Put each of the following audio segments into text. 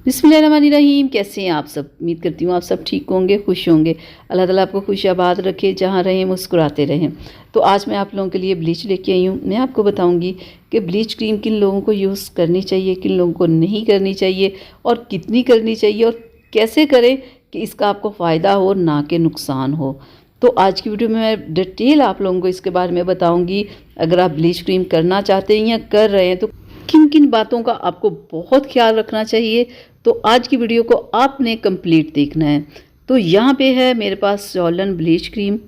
बिस्मिल्लाहिर्रहमानिर्रहीम। कैसे हैं आप सब? उम्मीद करती हूँ आप सब ठीक होंगे, खुश होंगे। अल्लाह ताला आपको खुशियाबाद रखे, जहाँ रहें मुस्कुराते रहें। तो आज मैं आप लोगों के लिए ब्लीच लेके आई हूँ। मैं आपको बताऊँगी कि ब्लीच क्रीम किन लोगों को यूज़ करनी चाहिए, किन लोगों को नहीं करनी चाहिए, और कितनी करनी चाहिए, और कैसे करें कि इसका आपको फ़ायदा हो ना कि नुकसान हो। तो आज की वीडियो में मैं डिटेल आप लोगों को इसके बारे में बताऊँगी। अगर आप ब्लीच क्रीम करना चाहते हैं या कर रहे हैं तो किन किन बातों का आपको बहुत ख्याल रखना चाहिए। तो आज की वीडियो को आपने कंप्लीट देखना है। तो यहाँ पे है मेरे पास जॉलन ब्लीच क्रीम।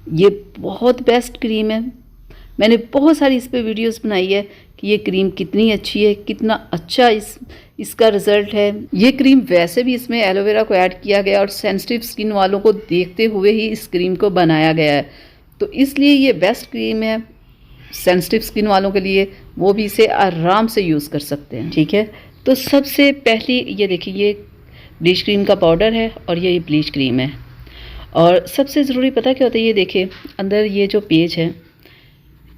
ये बहुत बेस्ट क्रीम है। मैंने बहुत सारी इस पे वीडियोस बनाई है कि ये क्रीम कितनी अच्छी है, कितना अच्छा इसका रिज़ल्ट है। ये क्रीम वैसे भी इसमें एलोवेरा को ऐड किया गया और सेंसिटिव स्किन वालों को देखते हुए ही इस क्रीम को बनाया गया है। तो इसलिए ये बेस्ट क्रीम है सेंसिटिव स्किन वालों के लिए। वो भी इसे आराम से यूज़ कर सकते हैं। ठीक है, तो सबसे पहली ये देखिए, ये ब्लीच क्रीम का पाउडर है और ये ब्लीच क्रीम है। और सबसे ज़रूरी पता क्या होता है, ये देखिए अंदर ये जो पेज है,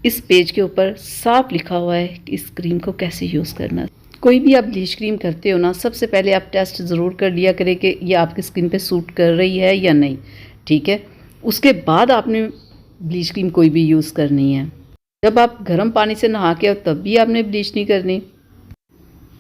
इस पेज के ऊपर साफ लिखा हुआ है कि इस क्रीम को कैसे यूज़ करना है। कोई भी आप ब्लीच क्रीम करते हो ना, सबसे पहले आप टेस्ट ज़रूर कर लिया करें कि ये आपकी स्किन पे सूट कर रही है या नहीं। ठीक है, उसके बाद आपने ब्लीच क्रीम कोई भी यूज़ करनी है। जब आप गर्म पानी से नहा के आओ तब भी आपने ब्लीच नहीं करनी।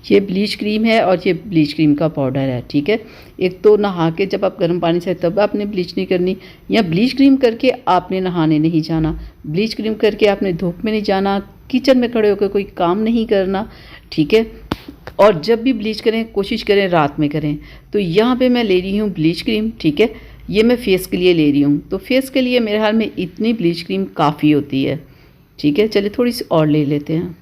ये ब्लीच क्रीम है और ये ब्लीच क्रीम का पाउडर है। ठीक है, एक तो नहा के जब आप गर्म पानी से तब आपने ब्लीच नहीं करनी, या ब्लीच क्रीम करके आपने नहाने नहीं जाना, ब्लीच क्रीम करके आपने धूप में नहीं जाना, किचन में खड़े होकर कोई काम नहीं करना। ठीक है, और जब भी ब्लीच करें कोशिश करें रात में करें। तो यहाँ पे मैं ले रही हूँ ब्लीच क्रीम। ठीक है, ये मैं फेस के लिए ले रही हूँ। तो फेस के लिए मेरे ख्याल में इतनी ब्लीच क्रीम काफ़ी होती है। ठीक है, चलिए थोड़ी सी और ले लेते हैं।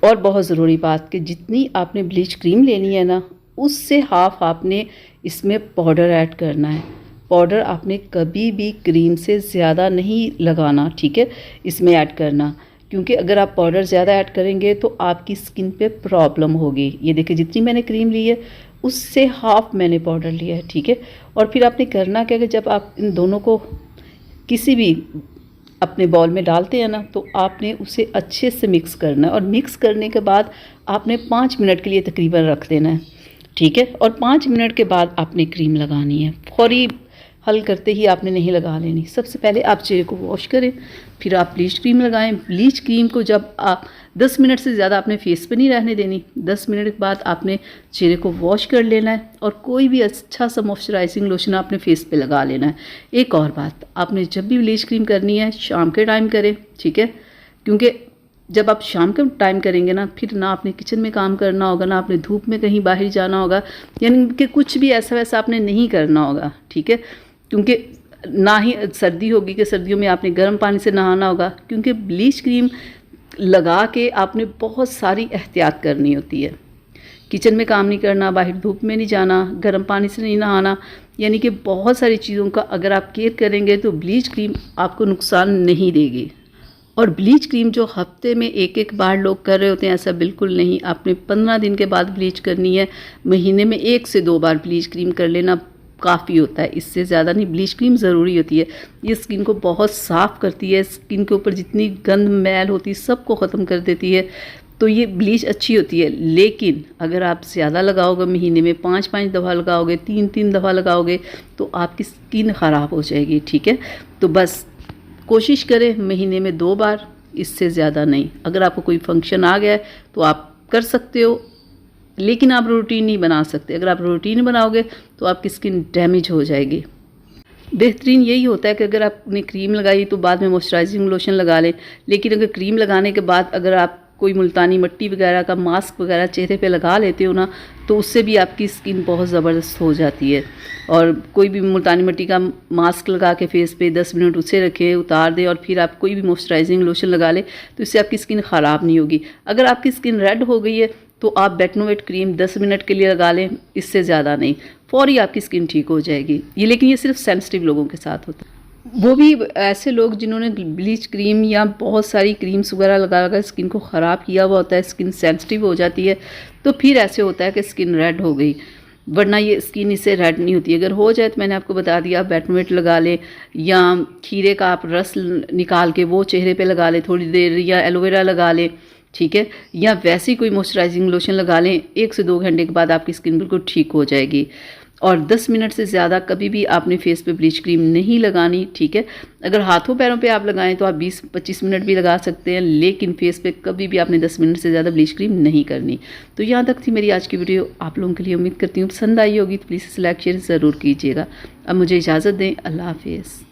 और बहुत ज़रूरी बात कि जितनी आपने ब्लीच क्रीम लेनी है ना, उससे हाफ आपने इसमें पाउडर ऐड करना है। पाउडर आपने कभी भी क्रीम से ज़्यादा नहीं लगाना। ठीक है, इसमें ऐड करना, क्योंकि अगर आप पाउडर ज़्यादा ऐड करेंगे तो आपकी स्किन पे प्रॉब्लम होगी। ये देखिए जितनी मैंने क्रीम ली है उससे हाफ मैंने पाउडर लिया है। ठीक है, और फिर आपने करना क्या कि जब आप इन दोनों को किसी भी अपने बॉल में डालते हैं ना, तो आपने उसे अच्छे से मिक्स करना है। और मिक्स करने के बाद आपने 5 मिनट के लिए तकरीबन रख देना है। ठीक है, और 5 मिनट के बाद आपने क्रीम लगानी है। फौरी हल करते ही आपने नहीं लगा लेनी। सबसे पहले आप चेहरे को वॉश करें, फिर आप ब्लीच क्रीम लगाएं। ब्लीच क्रीम को जब आप 10 मिनट से ज़्यादा आपने फेस पे नहीं रहने देनी। 10 मिनट के बाद आपने चेहरे को वॉश कर लेना है और कोई भी अच्छा सा मॉइस्चराइजिंग लोशन आपने फेस पे लगा लेना है। एक और बात, आपने जब भी ब्लीच क्रीम करनी है शाम के टाइम करें। ठीक है, क्योंकि जब आप शाम के टाइम करेंगे ना, फिर ना आपने किचन में काम करना होगा, ना आपने धूप में कहीं बाहर जाना होगा, यानी कि कुछ भी ऐसा वैसा आपने नहीं करना होगा। ठीक है, क्योंकि ना ही सर्दी होगी कि सर्दियों में आपने गर्म पानी से नहाना होगा, क्योंकि ब्लीच क्रीम लगा के आपने बहुत सारी एहतियात करनी होती है। किचन में काम नहीं करना, बाहर धूप में नहीं जाना, गर्म पानी से नहीं नहाना, यानी कि बहुत सारी चीज़ों का अगर आप केयर करेंगे तो ब्लीच क्रीम आपको नुकसान नहीं देगी। और ब्लीच क्रीम जो हफ्ते में एक एक बार लोग कर रहे होते हैं, ऐसा बिल्कुल नहीं। आपने 15 दिन के बाद ब्लीच करनी है। महीने में 1 से 2 बार ब्लीच क्रीम कर लेना काफ़ी होता है, इससे ज़्यादा नहीं। ब्लीच क्रीम ज़रूरी होती है, ये स्किन को बहुत साफ़ करती है, स्किन के ऊपर जितनी गंद मैल होती है सबको ख़त्म कर देती है। तो ये ब्लीच अच्छी होती है, लेकिन अगर आप ज़्यादा लगाओगे, महीने में 5-5 दफ़ा लगाओगे, 3-3 दफ़ा लगाओगे, तो आपकी स्किन ख़राब हो जाएगी। ठीक है, तो बस कोशिश करें महीने में 2 बार, इससे ज़्यादा नहीं। अगर आपको कोई फंक्शन आ गया है तो आप कर सकते हो, लेकिन आप रूटीन नहीं बना सकते। अगर आप रूटीन बनाओगे तो आपकी स्किन डैमेज हो जाएगी। बेहतरीन यही होता है कि अगर आपने क्रीम लगाई तो बाद में मॉइस्चराइजिंग लोशन लगा लें। लेकिन अगर क्रीम लगाने के बाद अगर आप कोई मुल्तानी मिट्टी वगैरह का मास्क वगैरह चेहरे पे लगा लेते हो ना, तो उससे भी आपकी स्किन बहुत ज़बरदस्त हो जाती है। और कोई भी मुल्तानी मिट्टी का मास्क लगा के फेस पे 10 मिनट उसे रखें, उतार दें, और फिर आप कोई भी मॉइस्चराइजिंग लोशन लगा लें, तो इससे आपकी स्किन ख़राब नहीं होगी। अगर आपकी स्किन रेड हो गई है तो आप बेटनोवेट क्रीम 10 मिनट के लिए लगा लें, इससे ज़्यादा नहीं, फौरी आपकी स्किन ठीक हो जाएगी। ये लेकिन ये सिर्फ सेंसिटिव लोगों के साथ होता है। वो भी ऐसे लोग जिन्होंने ब्लीच क्रीम या बहुत सारी क्रीम्स वगैरह लगा कर स्किन को ख़राब किया हुआ होता है, स्किन सेंसिटिव हो जाती है, तो फिर ऐसे होता है कि स्किन रेड हो गई, वरना ये स्किन इससे रेड नहीं होती। अगर हो जाए तो मैंने आपको बता दिया, बेटनोवेट लगा लें, या खीरे का आप रस निकाल के वो चेहरे पे लगा लें थोड़ी देर, या एलोवेरा लगा लें, ठीक है, या वैसी कोई मॉइस्चराइजिंग लोशन लगा लें, 1 से 2 घंटे के बाद आपकी स्किन बिल्कुल ठीक हो जाएगी। और 10 मिनट से ज़्यादा कभी भी आपने फेस पे ब्लीच क्रीम नहीं लगानी, ठीक है। अगर हाथों पैरों पे आप लगाएं तो आप 20-25 मिनट भी लगा सकते हैं, लेकिन फेस पे कभी भी आपने 10 मिनट से ज़्यादा ब्लीच क्रीम नहीं करनी। तो यहाँ तक थी मेरी आज की वीडियो, आप लोगों के लिए। उम्मीद करती हूँ पसंद आई होगी, तो प्लीज़ लाइक शेयर ज़रूर कीजिएगा। अब मुझे इजाज़त दें, अल्लाह हाफिज़।